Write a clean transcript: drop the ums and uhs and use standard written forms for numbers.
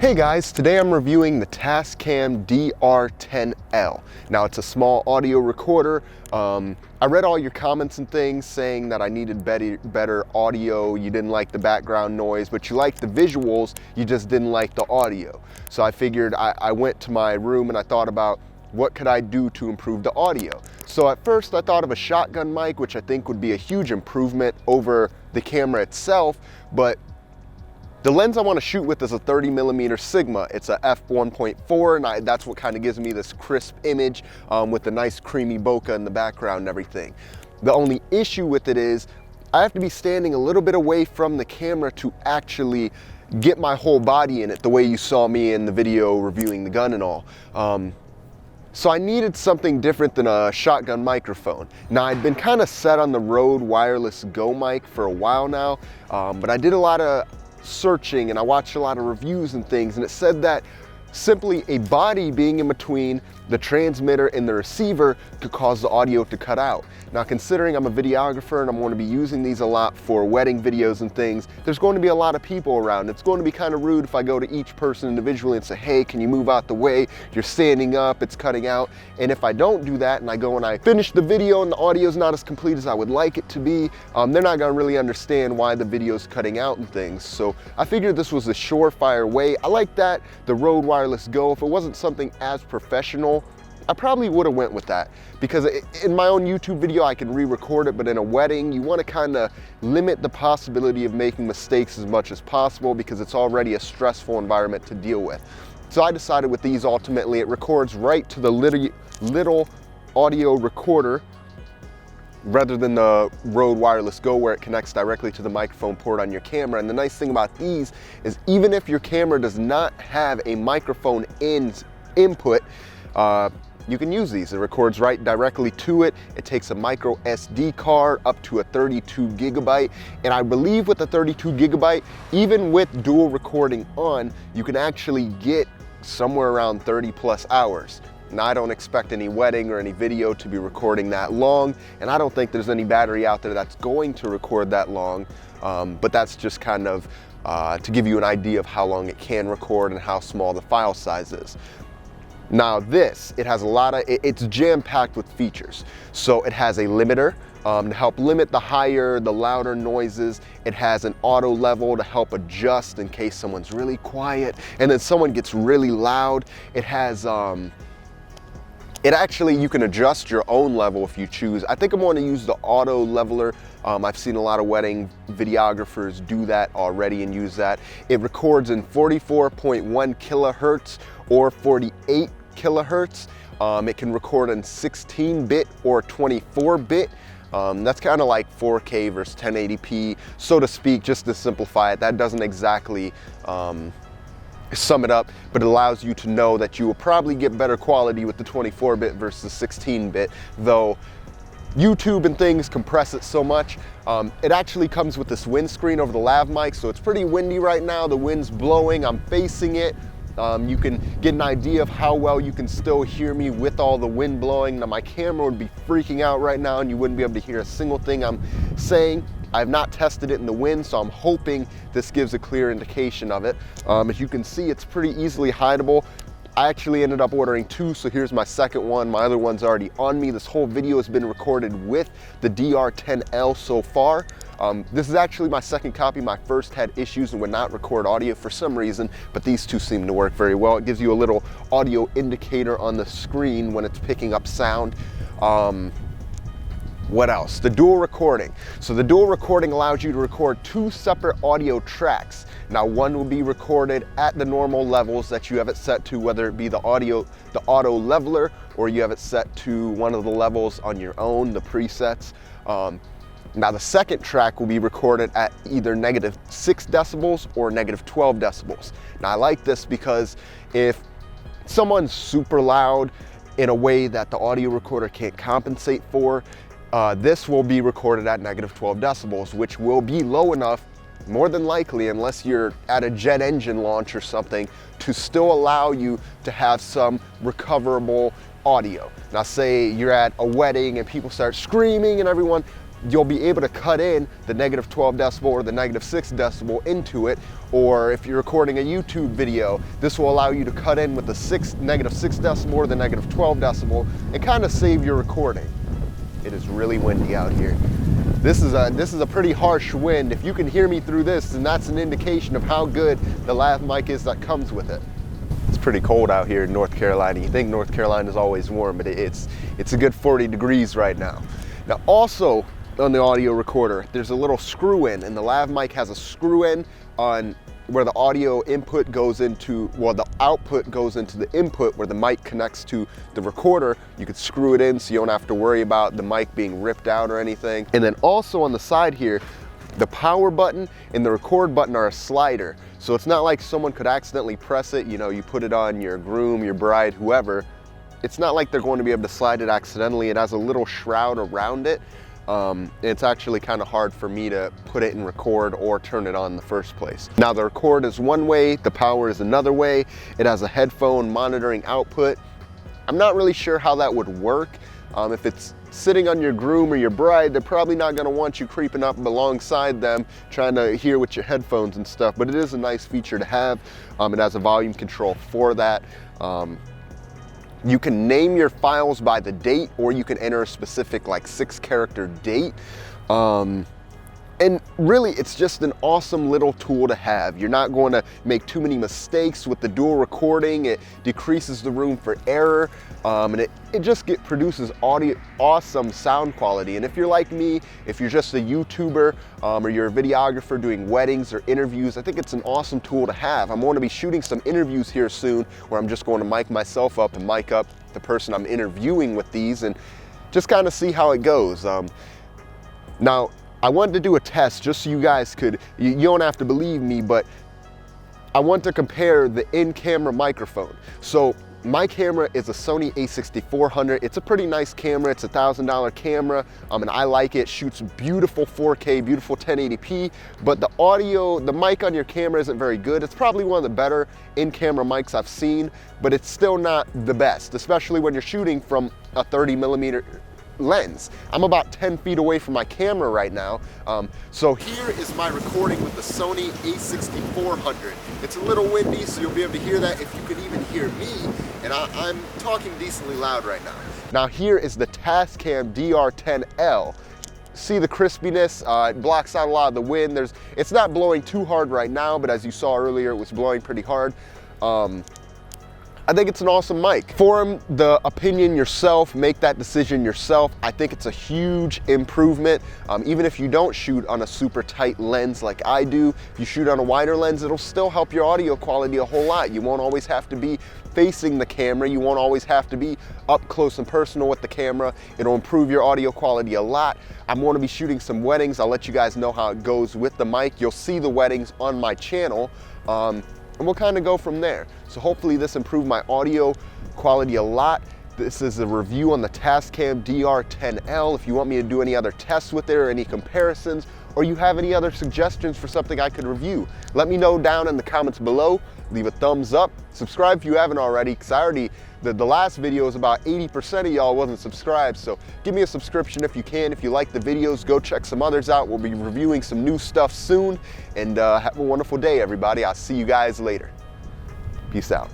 Hey guys, today I'm reviewing the Tascam DR-10L. Now it's a small audio recorder. I read all your comments and things saying that I needed better audio, you didn't like the background noise, but you liked the visuals, you just didn't like the audio. So I figured I went to my room and I thought about what could I do to improve the audio. So at first I thought of a shotgun mic, which I think would be a huge improvement over the camera itself, but the lens I want to shoot with is a 30mm Sigma. It's a f1.4, and that's what kind of gives me this crisp image with the nice creamy bokeh in the background and everything. The only issue with it is I have to be standing a little bit away from the camera to actually get my whole body in it, the way you saw me in the video reviewing the gun and all. So I needed something different than a shotgun microphone. Now I'd been kind of set on the Rode Wireless Go mic for a while now, but I did a lot of searching and I watched a lot of reviews and things, and it said that simply a body being in between the transmitter and the receiver could cause the audio to cut out. Now, considering I'm a videographer and I'm going to be using these a lot for wedding videos and things, there's going to be a lot of people around. It's going to be kind of rude if I go to each person individually and say, hey, can you move out the way? You're standing up, it's cutting out. And if I don't do that and I go and I finish the video and the audio is not as complete as I would like it to be, they're not going to really understand why the video is cutting out and things. So I figured this was a surefire way. I like that, the Rode Wireless Go. If it wasn't something as professional, I probably would have went with that, because in my own YouTube video I can re-record it, but in a wedding you want to kind of limit the possibility of making mistakes as much as possible, because it's already a stressful environment to deal with. So I decided with these, ultimately it records right to the little audio recorder rather than the Rode Wireless Go, where it connects directly to the microphone port on your camera. And the nice thing about these is even if your camera does not have a microphone input, you can use these. It records right directly to it. It takes a micro SD card up to a 32GB. And I believe with the 32GB, even with dual recording on, you can actually get somewhere around 30+ hours. Now, I don't expect any wedding or any video to be recording that long, and I don't think there's any battery out there that's going to record that long, but that's just kind of to give you an idea of how long it can record and how small the file size is. Now this, it has a lot of, it's jam-packed with features. So it has a limiter to help limit the higher, the louder noises. It has an auto level to help adjust in case someone's really quiet and then someone gets really loud. It has, it actually, you can adjust your own level if you choose. I think I'm going to use the auto leveler. I've seen a lot of wedding videographers do that already and use that. It records in 44.1 kilohertz or 48 kilohertz. It can record in 16-bit or 24-bit. That's kind of like 4K versus 1080p, so to speak, just to simplify it. That doesn't exactly sum it up, but it allows you to know that you will probably get better quality with the 24-bit versus 16-bit, though YouTube and things compress it so much. It actually comes with this windscreen over the lav mic, so it's pretty windy right now. The wind's blowing, I'm facing it. You can get an idea of how well you can still hear me with all the wind blowing. Now my camera would be freaking out right now and you wouldn't be able to hear a single thing I'm saying. I have not tested it in the wind, so I'm hoping this gives a clear indication of it. As you can see, it's pretty easily hideable. I actually ended up ordering two, so here's my second one. My other one's already on me. This whole video has been recorded with the DR-10L so far. This is actually my second copy. My first had issues and would not record audio for some reason, but these two seem to work very well. It gives you a little audio indicator on the screen when it's picking up sound. What else? The dual recording. So the dual recording allows you to record two separate audio tracks. Now one will be recorded at the normal levels that you have it set to, whether it be the auto leveler, or you have it set to one of the levels on your own, the presets. Now the second track will be recorded at either -6 decibels or -12 decibels. Now I like this because if someone's super loud in a way that the audio recorder can't compensate for, this will be recorded at -12 decibels, which will be low enough, more than likely, unless you're at a jet engine launch or something, to still allow you to have some recoverable audio. Now say you're at a wedding and people start screaming and everyone, you'll be able to cut in the -12 decibel or the -6 decibel into it. Or if you're recording a YouTube video, this will allow you to cut in with the -6 decibel or the -12 decibel and kind of save your recording. It is really windy out here. This is a pretty harsh wind. If you can hear me through this, then that's an indication of how good the lav mic is that comes with it. It's pretty cold out here in North Carolina. You think North Carolina is always warm, but it's a good 40 degrees right now. Now also on the audio recorder, there's a little screw in, and the lav mic has a screw in on where the audio input goes into, well, the output goes into the input where the mic connects to the recorder. You could screw it in so you don't have to worry about the mic being ripped out or anything. And then also on the side here, the power button and the record button are a slider. So it's not like someone could accidentally press it, you know, you put it on your groom, your bride, whoever. It's not like they're going to be able to slide it accidentally. It has a little shroud around it. It's actually kind of hard for me to put it in record or turn it on in the first place. Now the record is one way, the power is another way. It has a headphone monitoring output. I'm not really sure how that would work. If it's sitting on your groom or your bride, they're probably not going to want you creeping up alongside them trying to hear with your headphones and stuff, but it is a nice feature to have. It has a volume control for that. You can name your files by the date, or you can enter a specific like 6-character date. And really, it's just an awesome little tool to have. You're not going to make too many mistakes with the dual recording. It decreases the room for error, and it just produces awesome sound quality. And if you're like me, if you're just a YouTuber or you're a videographer doing weddings or interviews, I think it's an awesome tool to have. I'm going to be shooting some interviews here soon where I'm just going to mic myself up and mic up the person I'm interviewing with these and just kind of see how it goes. Now, I wanted to do a test just so you guys could, you don't have to believe me, but I want to compare the in-camera microphone. So my camera is a Sony a6400. It's a pretty nice camera. It's a $1,000 camera, and I like it. Shoots beautiful 4K, beautiful 1080p, but the audio, the mic on your camera isn't very good. It's probably one of the better in-camera mics I've seen, but it's still not the best, especially when you're shooting from a 30mm lens. I'm about 10 feet away from my camera right now. So here is my recording with the Sony a6400. It's a little windy, so you'll be able to hear that if you could even hear me. And I'm talking decently loud right now. Now here is the Tascam DR-10L. See the crispiness, it blocks out a lot of the wind. It's not blowing too hard right now, but as you saw earlier, it was blowing pretty hard. I think it's an awesome mic. Form the opinion yourself, make that decision yourself. I think it's a huge improvement. Even if you don't shoot on a super tight lens like I do, if you shoot on a wider lens, it'll still help your audio quality a whole lot. You won't always have to be facing the camera. You won't always have to be up close and personal with the camera. It'll improve your audio quality a lot. I'm going to be shooting some weddings. I'll let you guys know how it goes with the mic. You'll see the weddings on my channel. And we'll kind of go from there. So hopefully this improved my audio quality a lot. This is a review on the Tascam DR-10L. If you want me to do any other tests with it or any comparisons, or you have any other suggestions for something I could review, let me know down in the comments below. Leave a thumbs up. Subscribe if you haven't already, because the last video was about 80% of y'all wasn't subscribed. So give me a subscription if you can. If you like the videos, go check some others out. We'll be reviewing some new stuff soon. And have a wonderful day, everybody. I'll see you guys later. Peace out.